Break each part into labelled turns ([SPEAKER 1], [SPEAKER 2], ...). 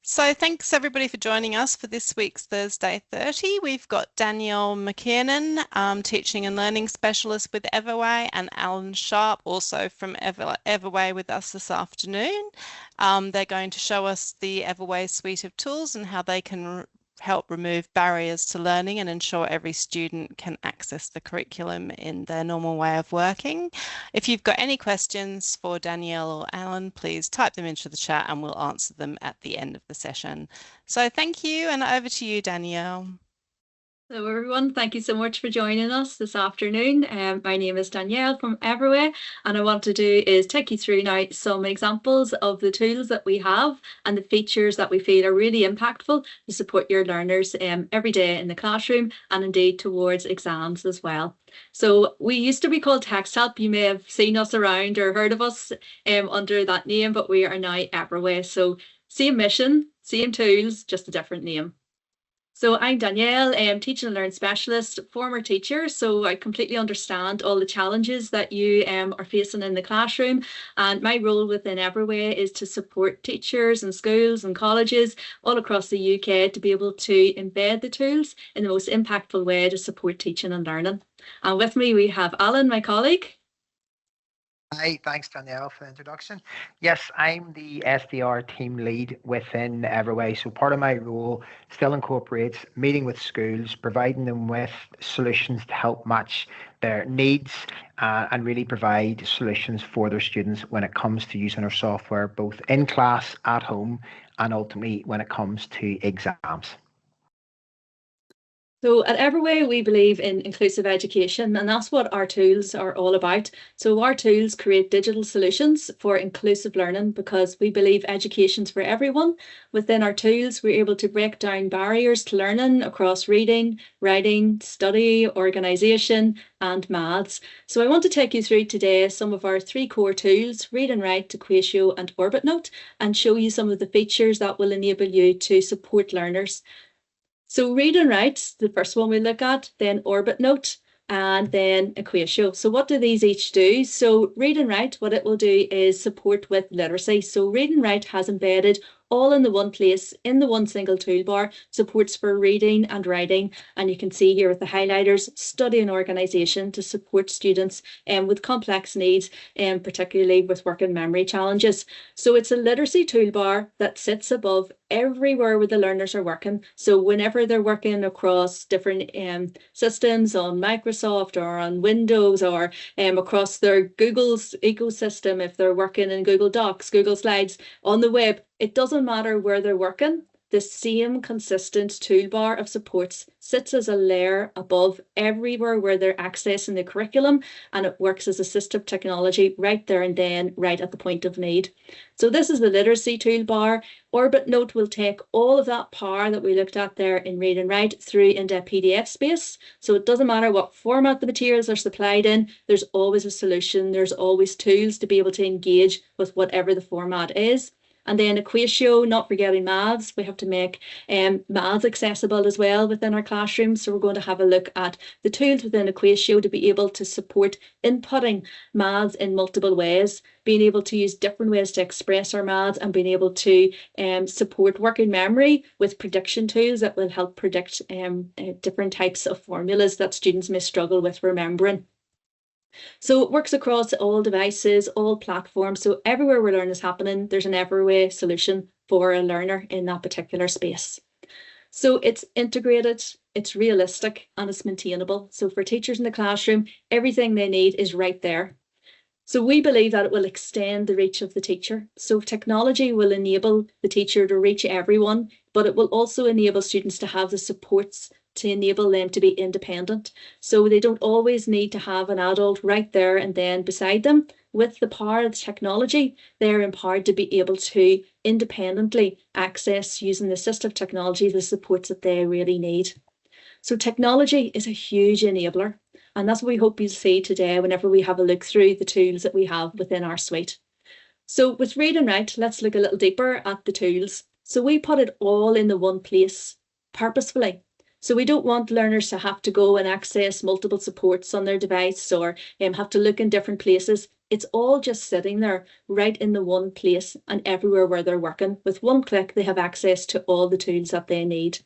[SPEAKER 1] So thanks everybody for joining us for this week's Thursday 30. We've got Danielle McKernan, Teaching and Learning Specialist with Everway, and Alan Sharpe, also from Everway with us this afternoon. They're going to show us the Everway suite of tools and how they can help remove barriers to learning and ensure every student can access the curriculum in their normal way of working. If you've got any questions for Danielle or Alan, please type them into the chat and we'll answer them at the end of the session. So thank you, and over to you, Danielle.
[SPEAKER 2] Hello everyone, thank you so much for joining us this afternoon. My name is Danielle from Everway, and I want to do is take you through now some examples of the tools that we have and the features that we feel are really impactful to support your learners every day in the classroom and indeed towards exams as well. So we used to be called Text Help. You may have seen us around or heard of us under that name, but we are now Everway. So same mission, same tools, just a different name. So I'm Danielle, Teaching and Learning Specialist, former teacher, so I completely understand all the challenges that you are facing in the classroom. And my role within Everway is to support teachers and schools and colleges all across the UK to be able to embed the tools in the most impactful way to support teaching and learning. And with me we have Alan, my colleague.
[SPEAKER 3] Hi, thanks Danielle for the introduction. Yes, I'm the SDR team lead within Everway. So part of my role still incorporates meeting with schools, providing them with solutions to help match their needs and really provide solutions for their students when it comes to using our software, both in class, at home, and ultimately when it comes to exams.
[SPEAKER 2] So at Everway, we believe in inclusive education, and that's what our tools are all about. So our tools create digital solutions for inclusive learning because we believe education's for everyone. Within our tools, we're able to break down barriers to learning across reading, writing, study, organisation, and maths. So I want to take you through today some of our three core tools, Read&Write, Equatio, and OrbitNote, and show you some of the features that will enable you to support learners. So Read&Write, the first one we look at, then OrbitNote, and then Equatio. So what do these each do? So Read&Write, what it will do is support with literacy. So Read&Write has embedded all in the one place, in the one single toolbar, supports for reading and writing. And you can see here with the highlighters, study and organisation to support students with complex needs, particularly with working memory challenges. So it's a literacy toolbar that sits above everywhere where the learners are working. So whenever they're working across different systems on Microsoft or on Windows or across their Google's ecosystem, if they're working in Google Docs, Google Slides, on the web, it doesn't matter where they're working. The same consistent toolbar of supports sits as a layer above everywhere where they're accessing the curriculum, and it works as assistive technology right there and then, right at the point of need. So this is the literacy toolbar. OrbitNote will take all of that power that we looked at there in Read&Write through into a PDF space. So it doesn't matter what format the materials are supplied in, there's always a solution, there's always tools to be able to engage with whatever the format is. And then Equatio, not forgetting maths. We have to make maths accessible as well within our classrooms. So we're going to have a look at the tools within Equatio to be able to support inputting maths in multiple ways, being able to use different ways to express our maths, and being able to support working memory with prediction tools that will help predict different types of formulas that students may struggle with remembering. So it works across all devices, all platforms. So everywhere where learning is happening, there's an Everway solution for a learner in that particular space. So it's integrated, it's realistic, and it's maintainable. So for teachers in the classroom, everything they need is right there. So we believe that it will extend the reach of the teacher. So technology will enable the teacher to reach everyone, but it will also enable students to have the supports to enable them to be independent. So they don't always need to have an adult right there and then beside them. With the power of the technology, they're empowered to be able to independently access, using the assistive technology, the supports that they really need. So technology is a huge enabler. And that's what we hope you'll see today whenever we have a look through the tools that we have within our suite. So with Read&Write, let's look a little deeper at the tools. So we put it all in the one place purposefully. So we don't want learners to have to go and access multiple supports on their device or have to look in different places. It's all just sitting there right in the one place and everywhere where they're working. With one click, they have access to all the tools that they need.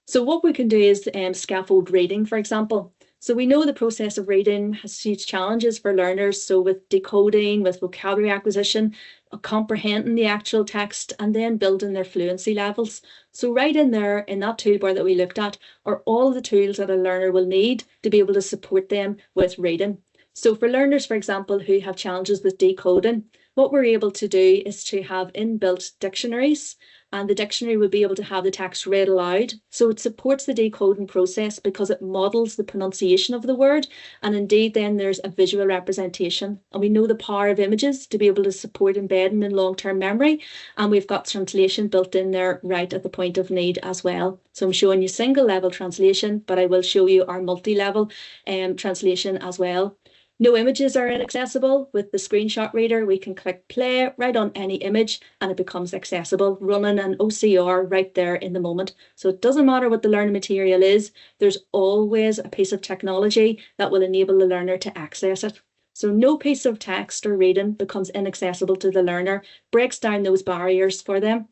[SPEAKER 2] So what we can do is scaffold reading, for example. So we know the process of reading has huge challenges for learners. So with decoding, with vocabulary acquisition, comprehending the actual text, and then building their fluency levels. So right in there, in that toolbar that we looked at, are all the tools that a learner will need to be able to support them with reading. So for learners, for example, who have challenges with decoding, what we're able to do is to have inbuilt dictionaries, and the dictionary will be able to have the text read aloud. So it supports the decoding process because it models the pronunciation of the word. And indeed, then there's a visual representation. And we know the power of images to be able to support embedding in long-term memory. And we've got translation built in there right at the point of need as well. So I'm showing you single level translation, but I will show you our multi-level translation as well. No images are inaccessible. With the screenshot reader, we can click play right on any image and it becomes accessible, running an OCR right there in the moment. So it doesn't matter what the learning material is, there's always a piece of technology that will enable the learner to access it. So no piece of text or reading becomes inaccessible to the learner, breaks down those barriers for them.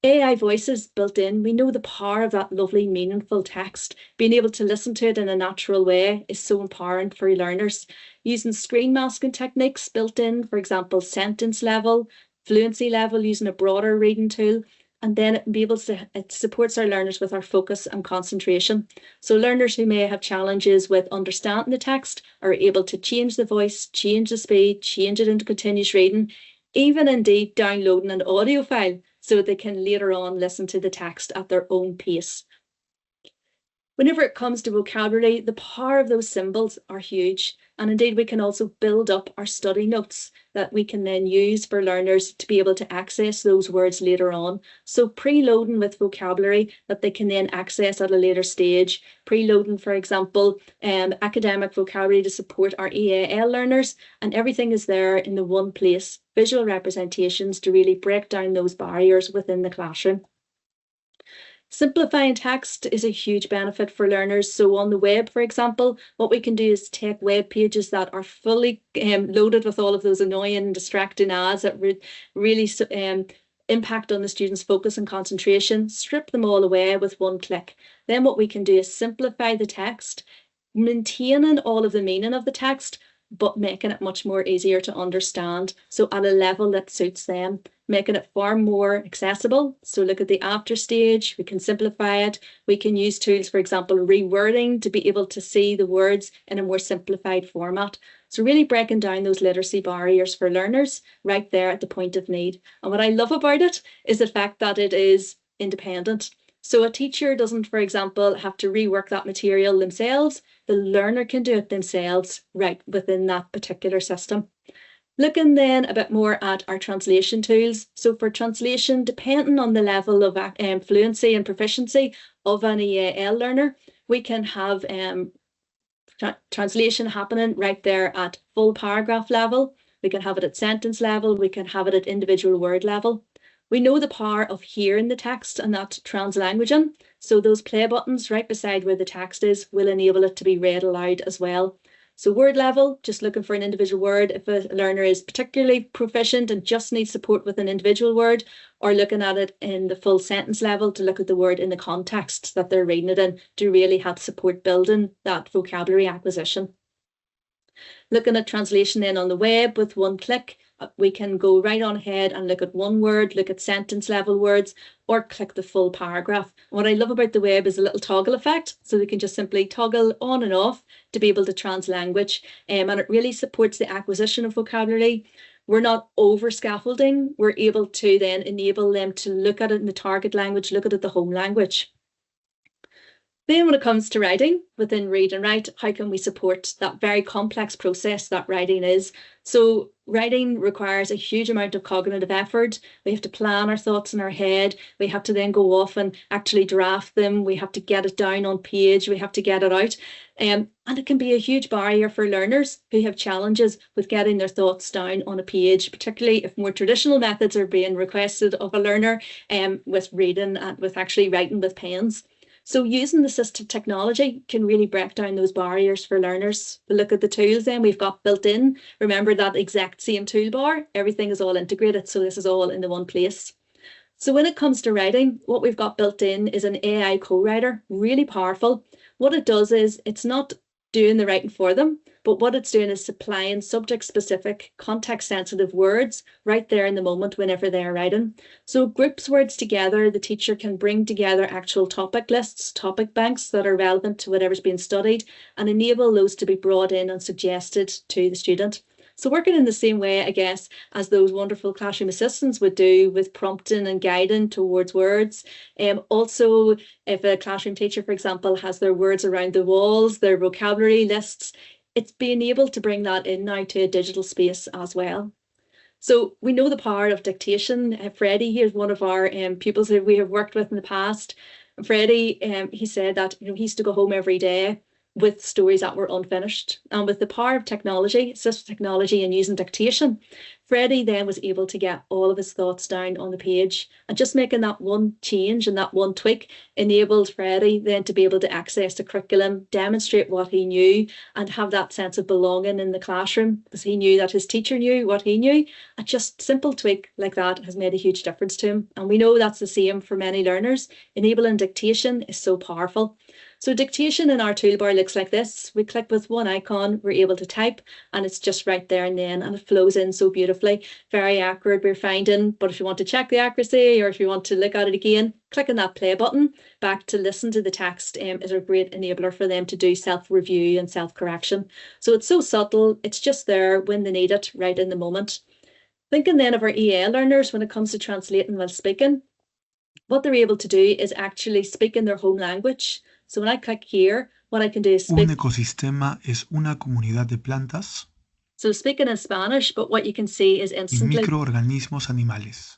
[SPEAKER 2] AI voices built in, we know the power of that lovely, meaningful text. Being able to listen to it in a natural way is so empowering for learners. Using screen masking techniques built in, for example, sentence level, fluency level, using a broader reading tool, and then it supports our learners with our focus and concentration. So learners who may have challenges with understanding the text are able to change the voice, change the speed, change it into continuous reading, even indeed downloading an audio file so they can later on listen to the text at their own pace. Whenever it comes to vocabulary, the power of those symbols are huge. And indeed, we can also build up our study notes that we can then use for learners to be able to access those words later on. So preloading with vocabulary that they can then access at a later stage. Preloading, for example, academic vocabulary to support our EAL learners. And everything is there in the one place. Visual representations to really break down those barriers within the classroom. Simplifying text is a huge benefit for learners. So on the web, for example, what we can do is take web pages that are fully loaded with all of those annoying and distracting ads that really impact on the students' focus and concentration, strip them all away with one click. Then what we can do is simplify the text, maintaining all of the meaning of the text, but making it much more easier to understand. So at a level that suits them, making it far more accessible. So look at the after stage, we can simplify it. We can use tools, for example, rewording to be able to see the words in a more simplified format. So really breaking down those literacy barriers for learners right there at the point of need. And what I love about it is the fact that it is independent. So a teacher doesn't, for example, have to rework that material themselves. The learner can do it themselves right within that particular system. Looking then a bit more at our translation tools. So for translation, depending on the level of fluency and proficiency of an EAL learner, we can have translation happening right there at full paragraph level. We can have it at sentence level. We can have it at individual word level. We know the power of hearing the text and that translanguaging. So those play buttons right beside where the text is will enable it to be read aloud as well. So word level, just looking for an individual word if a learner is particularly proficient and just needs support with an individual word, or looking at it in the full sentence level to look at the word in the context that they're reading it in to really help support building that vocabulary acquisition. Looking at translation then on the web with one click, we can go right on ahead and look at one word, look at sentence level words, or click the full paragraph. What I love about the web is a little toggle effect. So we can just simply toggle on and off to be able to translanguage. And it really supports the acquisition of vocabulary. We're not over scaffolding. We're able to then enable them to look at it in the target language, look at it the home language. Then when it comes to writing within Read and Write, how can we support that very complex process that writing is? So writing requires a huge amount of cognitive effort. We have to plan our thoughts in our head. We have to then go off and actually draft them. We have to get it down on page. We have to get it out. And it can be a huge barrier for learners who have challenges with getting their thoughts down on a page, particularly if more traditional methods are being requested of a learner with reading and with actually writing with pens. So using assistive technology can really break down those barriers for learners. We look at the tools then we've got built in. Remember that exact same toolbar, everything is all integrated. So this is all in the one place. So when it comes to writing, what we've got built in is an AI co-writer, really powerful. What it does is it's not doing the writing for them, but what it's doing is supplying subject-specific, context-sensitive words right there in the moment whenever they're writing. So groups words together, the teacher can bring together actual topic lists, topic banks that are relevant to whatever's being studied, and enable those to be brought in and suggested to the student. So working in the same way, I guess, as those wonderful classroom assistants would do with prompting and guiding towards words. Also, if a classroom teacher, for example, has their words around the walls, their vocabulary lists, it's being able to bring that in now to a digital space as well. So we know the power of dictation. Freddie, here's one of our pupils that we have worked with in the past. Freddie, he said that he used to go home every day with stories that were unfinished. And with the power of technology, assistive technology and using dictation, Freddie then was able to get all of his thoughts down on the page. And just making that one change and that one tweak enabled Freddie then to be able to access the curriculum, demonstrate what he knew, and have that sense of belonging in the classroom because he knew that his teacher knew what he knew. A just simple tweak like that has made a huge difference to him. And we know that's the same for many learners. Enabling dictation is so powerful. So dictation in our toolbar looks like this. We click with one icon, we're able to type, and it's just right there and then, and it flows in so beautifully. Very accurate, we're finding. But if you want to check the accuracy or if you want to look at it again, clicking that play button back to listen to the text is a great enabler for them to do self-review and self-correction. So it's so subtle, it's just there when they need it, right in the moment. Thinking then of our EA learners when it comes to translating while speaking, what they're able to do is actually speak in their home language. So when I click here, what I can do is speak.
[SPEAKER 4] Un ecosistema es una comunidad de plantas
[SPEAKER 2] So speaking in Spanish, but what you can see is
[SPEAKER 4] y
[SPEAKER 2] instantly.
[SPEAKER 4] microorganismos animales.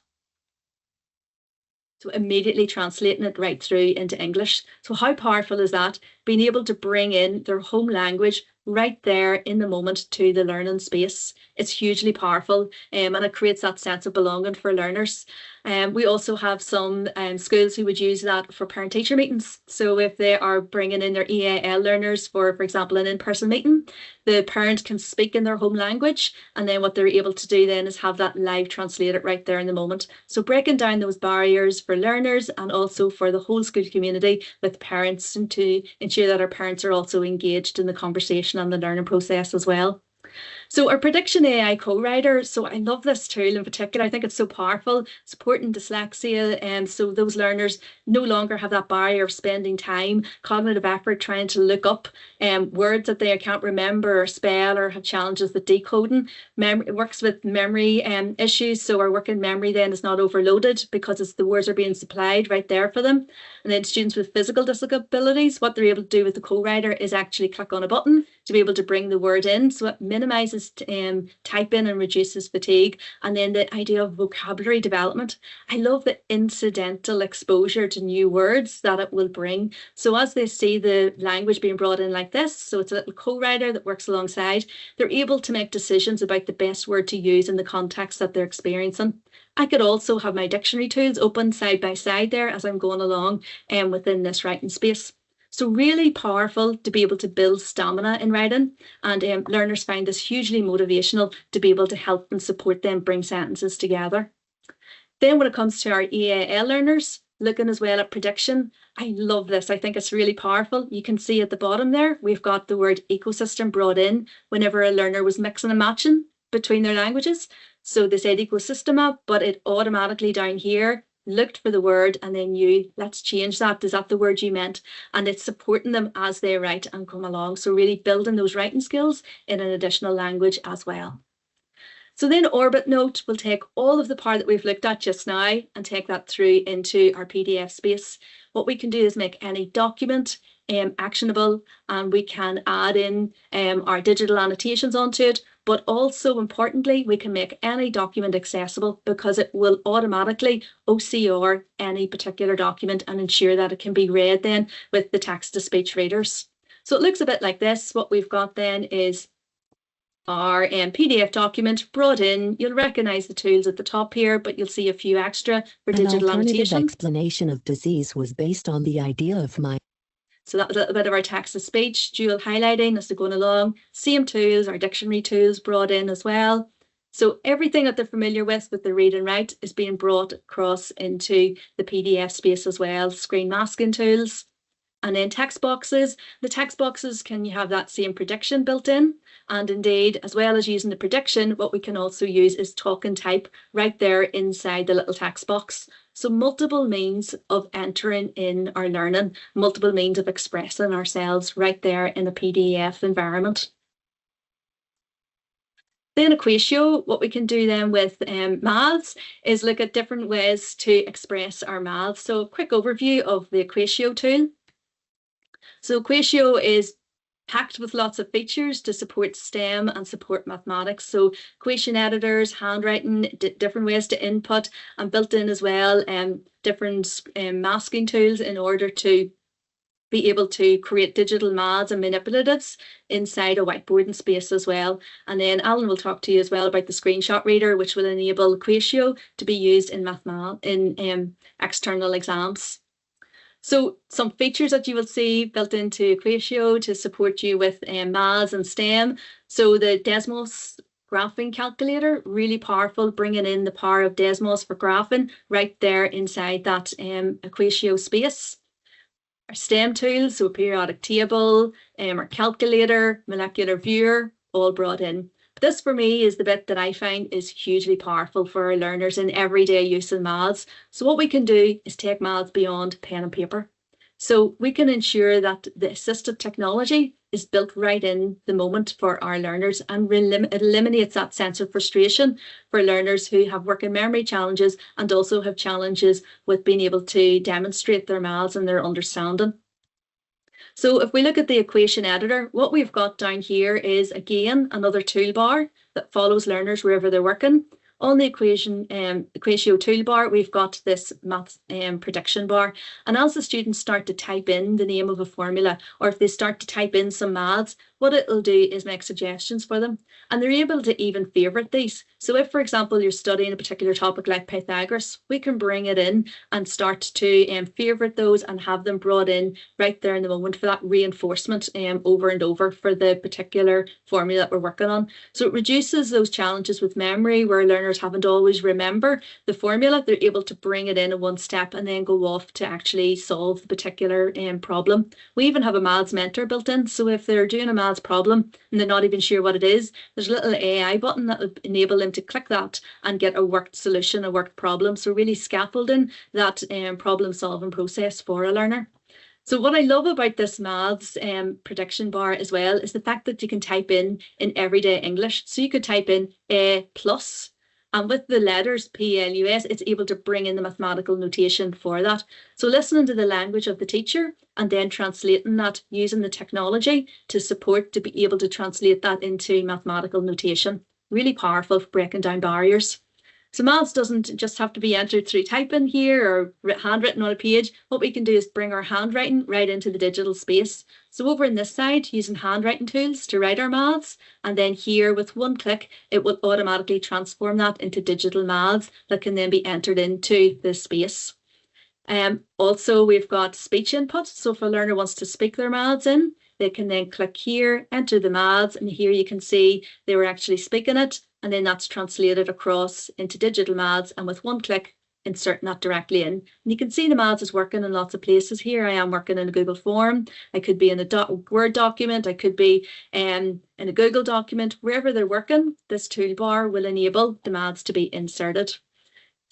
[SPEAKER 2] So immediately translating it right through into English. So how powerful is that? Being able to bring in their home language right there in the moment to the learning space. It's hugely powerful and it creates that sense of belonging for learners. We also have some schools who would use that for parent-teacher meetings. So if they are bringing in their EAL learners for example, an in-person meeting, the parent can speak in their home language, and then what they're able to do then is have that live translated right there in the moment. So breaking down those barriers for learners and also for the whole school community with parents, and to ensure that our parents are also engaged in the conversation and the learning process as well. So our prediction AI co-writer, so I love this tool in particular. I think it's so powerful, supporting dyslexia. And so those learners no longer have that barrier of spending time, cognitive effort, trying to look up words that they can't remember or spell or have challenges with decoding. It works with memory issues. So our working memory then is not overloaded because the words are being supplied right there for them. And then students with physical disabilities, what they're able to do with the co-writer is actually click on a button to be able to bring the word in. So it minimizes typing and reduces fatigue. And then the idea of vocabulary development. I love the incidental exposure to new words that it will bring. So as they see the language being brought in like this, so it's a little co-writer that works alongside, they're able to make decisions about the best word to use in the context that they're experiencing. I could also have my dictionary tools open side by side there as I'm going along within this writing space. So really powerful to be able to build stamina in writing, and learners find this hugely motivational to be able to help and support them bring sentences together. Then when it comes to our EAL learners, looking as well at prediction, I love this. I think it's really powerful. You can see at the bottom there, we've got the word ecosystem brought in whenever a learner was mixing and matching between their languages. So they said ecosystem, but it automatically down here looked for the word and then let's change that. Is that the word you meant? And it's supporting them as they write and come along. So really building those writing skills in an additional language as well. So then OrbitNote will take all of the part that we've looked at just now and take that through into our PDF space. What we can do is make any document actionable, and we can add in our digital annotations onto it. But also importantly, we can make any document accessible because it will automatically OCR any particular document and ensure that it can be read then with the text-to-speech readers. So it looks a bit like this. What we've got then is our PDF document brought in. You'll recognize the tools at the top here, but you'll see a few extra for digital annotation.
[SPEAKER 5] An alternative explanation of disease was based on the idea of my.
[SPEAKER 2] So that was a little bit of our text to speech, dual highlighting as they're going along. Same tools, our dictionary tools brought in as well. So everything that they're familiar with the read and write is being brought across into the PDF space as well. Screen masking tools. And then text boxes. The text boxes, can you have that same prediction built in? And indeed, as well as using the prediction, what we can also use is talk and type right there inside the little text box. So multiple means of entering in our learning, multiple means of expressing ourselves right there in a PDF environment. Then Equatio, what we can do then with maths is look at different ways to express our maths. So a quick overview of the Equatio tool. So Equatio is packed with lots of features to support STEM and support mathematics. So equation editors, handwriting, different ways to input, and built in as well different masking tools in order to be able to create digital maths and manipulatives inside a whiteboarding space as well. And then Alan will talk to you as well about the screenshot reader, which will enable Equatio to be used in external exams. So some features that you will see built into Equatio to support you with maths and STEM. So the Desmos graphing calculator, really powerful, bringing in the power of Desmos for graphing right there inside that Equatio space. Our STEM tools, so periodic table, our calculator, molecular viewer, all brought in. This for me is the bit that I find is hugely powerful for our learners in everyday use in maths. So what we can do is take maths beyond pen and paper. So we can ensure that the assistive technology is built right in the moment for our learners, and it eliminates that sense of frustration for learners who have working memory challenges and also have challenges with being able to demonstrate their maths and their understanding. So if we look at the equation editor, what we've got down here is, again, another toolbar that follows learners wherever they're working. On the Equatio toolbar, we've got this math prediction bar. And as the students start to type in the name of a formula, or if they start to type in some maths, what it'll do is make suggestions for them. And they're able to even favorite these. So if, for example, you're studying a particular topic like Pythagoras, we can bring it in and start to favorite those and have them brought in right there in the moment for that reinforcement over and over for the particular formula that we're working on. So it reduces those challenges with memory where learners haven't always remember the formula. They're able to bring it in one step and then go off to actually solve the particular problem. We even have a maths mentor built in. So if they're doing a maths problem and they're not even sure what it is, there's a little AI button that will enable them to click that and get a worked solution, a worked problem. So really scaffolding that problem solving process for a learner. So what I love about this maths prediction bar as well is the fact that you can type in everyday English. So you could type in A plus, and with the letters PLUS, it's able to bring in the mathematical notation for that. So listening to the language of the teacher and then translating that using the technology to support to be able to translate that into mathematical notation. Really powerful for breaking down barriers. So maths doesn't just have to be entered through typing here or handwritten on a page. What we can do is bring our handwriting right into the digital space. So over in this side, using handwriting tools to write our maths, and then here with one click, it will automatically transform that into digital maths that can then be entered into the space. Also, we've got speech input. So if a learner wants to speak their maths in, they can then click here, enter the maths, and here you can see they were actually speaking it, and then that's translated across into digital maths, and with one click, inserting that directly in. And you can see the maths is working in lots of places. Here I am working in a Google form. I could be in a Word document. I could be in a Google document. Wherever they're working, this toolbar will enable the maths to be inserted.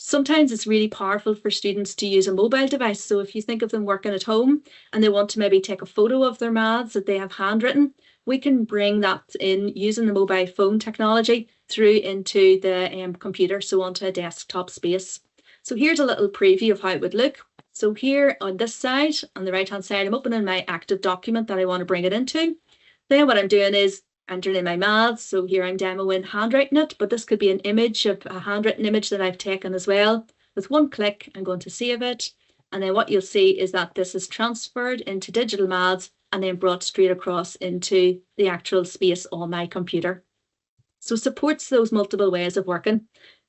[SPEAKER 2] Sometimes it's really powerful for students to use a mobile device. So if you think of them working at home and they want to maybe take a photo of their maths that they have handwritten, we can bring that in using the mobile phone technology through into the computer, so onto a desktop space. So here's a little preview of how it would look. So here on this side, on the right-hand side, I'm opening my active document that I want to bring it into. Then what I'm doing is entering in my maths. So here I'm demoing handwriting it, but this could be an image of a handwritten image that I've taken as well. With one click, I'm going to save it. And then what you'll see is that this is transferred into digital maths and then brought straight across into the actual space on my computer. So it supports those multiple ways of working.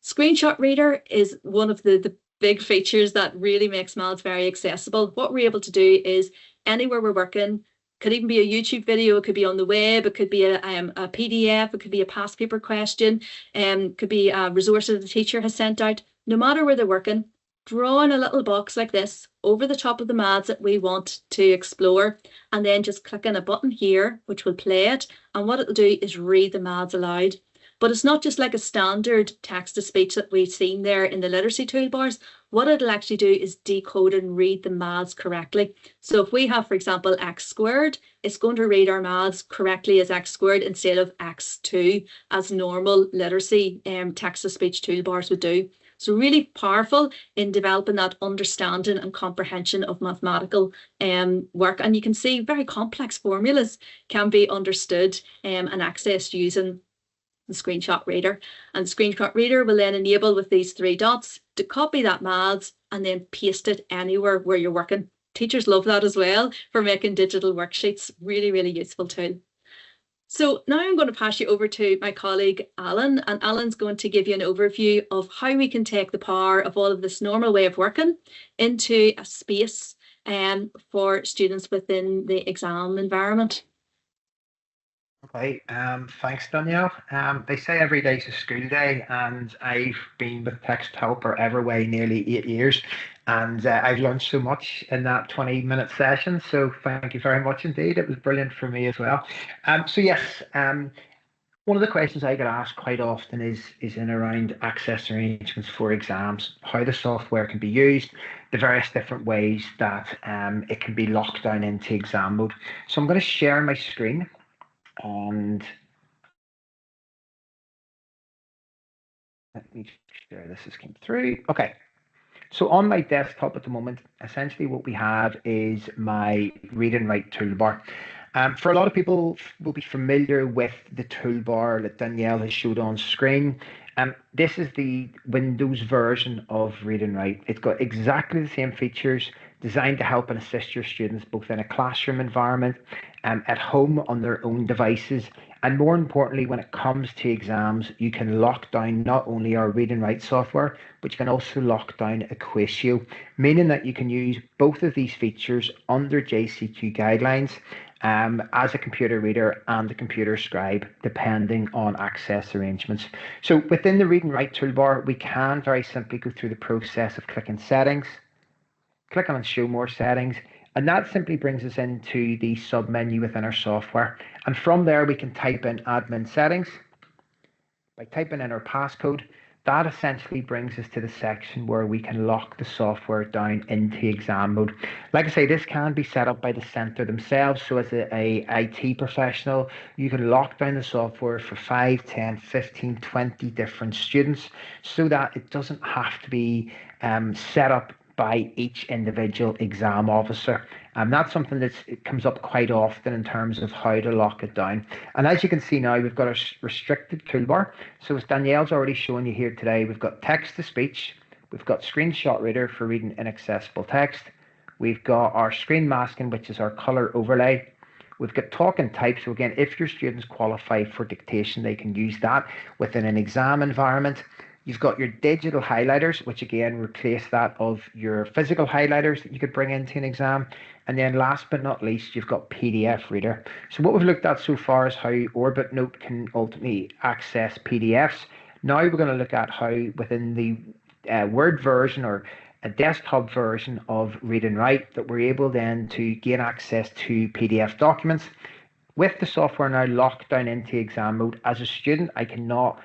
[SPEAKER 2] Screenshot Reader is one of the big features that really makes maths very accessible. What we're able to do is anywhere we're working, could even be a YouTube video, it could be on the web, it could be a PDF, it could be a past paper question, could be a resource that the teacher has sent out. No matter where they're working, draw in a little box like this over the top of the maths that we want to explore, and then just click on a button here, which will play it. And what it'll do is read the maths aloud. But it's not just like a standard text-to-speech that we've seen there in the literacy toolbars. What it'll actually do is decode and read the maths correctly. So if we have, for example, x squared, it's going to read our maths correctly as x squared instead of x2, as normal literacy text-to-speech toolbars would do. So really powerful in developing that understanding and comprehension of mathematical work. And you can see very complex formulas can be understood and accessed using the Screenshot Reader. And the Screenshot Reader will then enable, with these 3 dots, to copy that maths and then paste it anywhere where you're working. Teachers love that as well for making digital worksheets. Really, really useful tool. So now I'm going to pass you over to my colleague Alan, and Alan's going to give you an overview of how we can take the power of all of this normal way of working into a space for students within the exam environment.
[SPEAKER 3] Okay, thanks Danielle. They say every day's a school day, and I've been with Text Help or Everway nearly 8 years, and I've learned so much in that 20-minute session, so thank you very much indeed. It was brilliant for me as well. So yes, one of the questions I get asked quite often is in around access arrangements for exams, how the software can be used, the various different ways that it can be locked down into exam mode. So I'm going to share my screen. And let me share this has come through. Okay, so on my desktop at the moment, essentially what we have is my Read and Write toolbar. For a lot of people will be familiar with the toolbar that Danielle has showed on screen. This is the Windows version of Read and Write. It's got exactly the same features, designed to help and assist your students both in a classroom environment, at home on their own devices, and more importantly, when it comes to exams, you can lock down not only our Read and Write software, but you can also lock down Equatio, meaning that you can use both of these features under JCQ guidelines as a computer reader and a computer scribe, depending on access arrangements. So within the Read and Write toolbar, we can very simply go through the process of clicking settings, clicking on show more settings, and that simply brings us into the sub-menu within our software. And from there, we can type in admin settings. By typing in our passcode, that essentially brings us to the section where we can lock the software down into exam mode. Like I say, this can be set up by the centre themselves. So as a IT professional, you can lock down the software for 5, 10, 15, 20 different students so that it doesn't have to be set up by each individual exam officer. That's something that comes up quite often in terms of how to lock it down. And as you can see now, we've got a restricted toolbar. So as Danielle's already shown you here today, we've got text-to-speech, we've got Screenshot Reader for reading inaccessible text, we've got our screen masking, which is our color overlay, we've got talk and type. So again, if your students qualify for dictation, they can use that within an exam environment. You've got your digital highlighters, which again replace that of your physical highlighters that you could bring into an exam. And then last but not least, you've got PDF Reader. So what we've looked at so far is how OrbitNote can ultimately access PDFs. Now we're going to look at how within the Word version or a desktop version of Read and Write that we're able then to gain access to PDF documents. With the software now locked down into exam mode, as a student, I cannot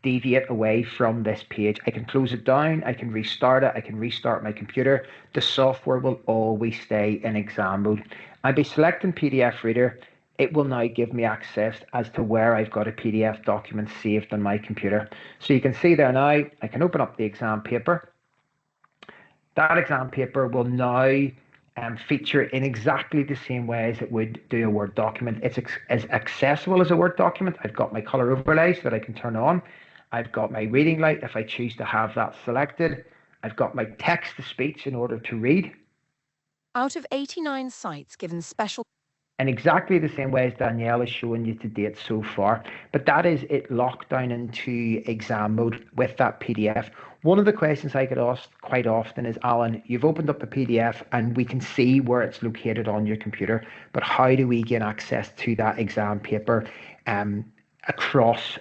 [SPEAKER 3] deviate away from this page. I can close it down, I can restart it, I can restart my computer. The software will always stay in exam mode. And by selecting PDF Reader, it will now give me access as to where I've got a PDF document saved on my computer. So you can see there now, I can open up the exam paper. That exam paper will now feature in exactly the same way as it would do a Word document. It's as accessible as a Word document. I've got my color overlay so that I can turn on. I've got my reading light if I choose to have that selected. I've got my text to speech in order to read.
[SPEAKER 6] Out of 89 sites given special
[SPEAKER 3] in exactly the same way as Danielle is showing you to date so far, but that is it locked down into exam mode with that PDF. One of the questions I get asked quite often is, Alan, you've opened up a PDF and we can see where it's located on your computer, but how do we gain access to that exam paper across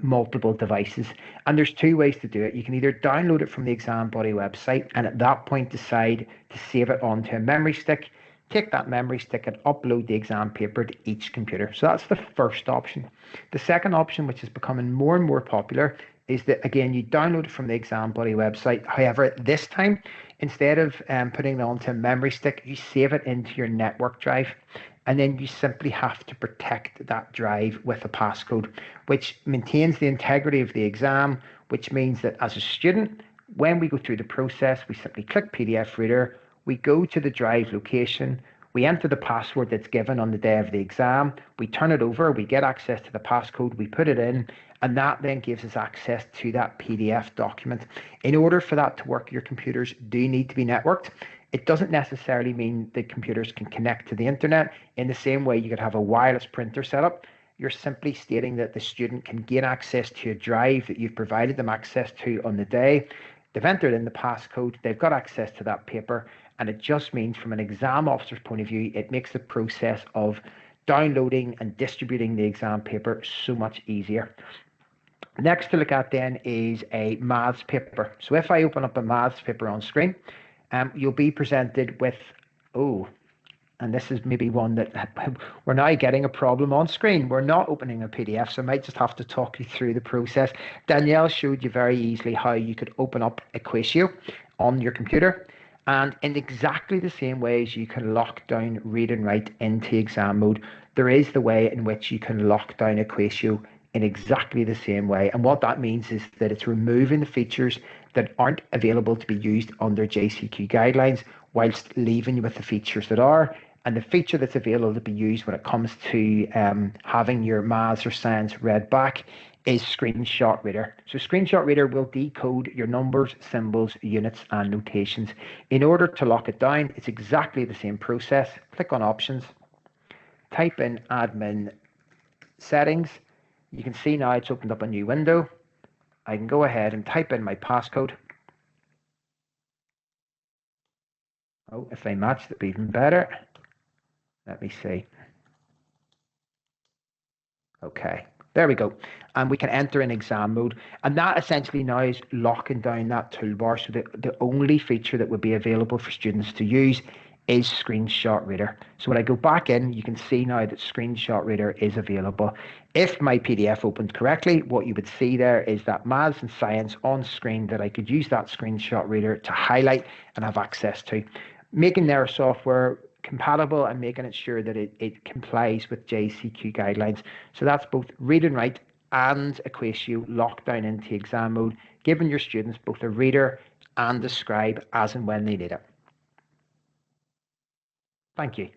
[SPEAKER 3] multiple devices? And there's two ways to do it. You can either download it from the exam body website and at that point decide to save it onto a memory stick, take that memory stick and upload the exam paper to each computer. So that's the first option. The second option, which is becoming more and more popular, is that, again, you download it from the exam body website. However, this time, instead of putting it onto a memory stick, you save it into your network drive. And then you simply have to protect that drive with a passcode, which maintains the integrity of the exam, which means that as a student, when we go through the process, we simply click PDF Reader, we go to the drive location, we enter the password that's given on the day of the exam, we turn it over, we get access to the passcode, we put it in, and that then gives us access to that PDF document. In order for that to work, your computers do need to be networked. It doesn't necessarily mean that computers can connect to the internet. In the same way you could have a wireless printer set up, you're simply stating that the student can gain access to a drive that you've provided them access to on the day. They've entered in the passcode, they've got access to that paper, and it just means from an exam officer's point of view, it makes the process of downloading and distributing the exam paper so much easier. Next to look at then is a maths paper. So if I open up a maths paper on screen, you'll be presented with, and this is maybe one that we're now getting a problem on screen. We're not opening a PDF, so I might just have to talk you through the process. Danielle showed you very easily how you could open up Equatio on your computer. And in exactly the same way as you can lock down Read and Write into exam mode, there is the way in which you can lock down Equatio in exactly the same way. And what that means is that it's removing the features that aren't available to be used under JCQ guidelines, whilst leaving you with the features that are. And the feature that's available to be used when it comes to having your maths or science read back is Screenshot Reader. So Screenshot Reader will decode your numbers, symbols, units, and notations. In order to lock it down, it's exactly the same process. Click on Options, type in Admin Settings. You can see now it's opened up a new window. I can go ahead and type in my passcode. Oh, if they match, that'd be even better. Let me see. Okay, there we go. And we can enter in exam mode. And that essentially now is locking down that toolbar. So the only feature that would be available for students to use is Screenshot Reader. So when I go back in, you can see now that Screenshot Reader is available. If my PDF opened correctly, what you would see there is that maths and science on screen that I could use that Screenshot Reader to highlight and have access to. Making their software compatible and making it sure that it complies with JCQ guidelines. So that's both Read and Write and Equatio locked down into exam mode, giving your students both a reader and a scribe as and when they need it. Thank you.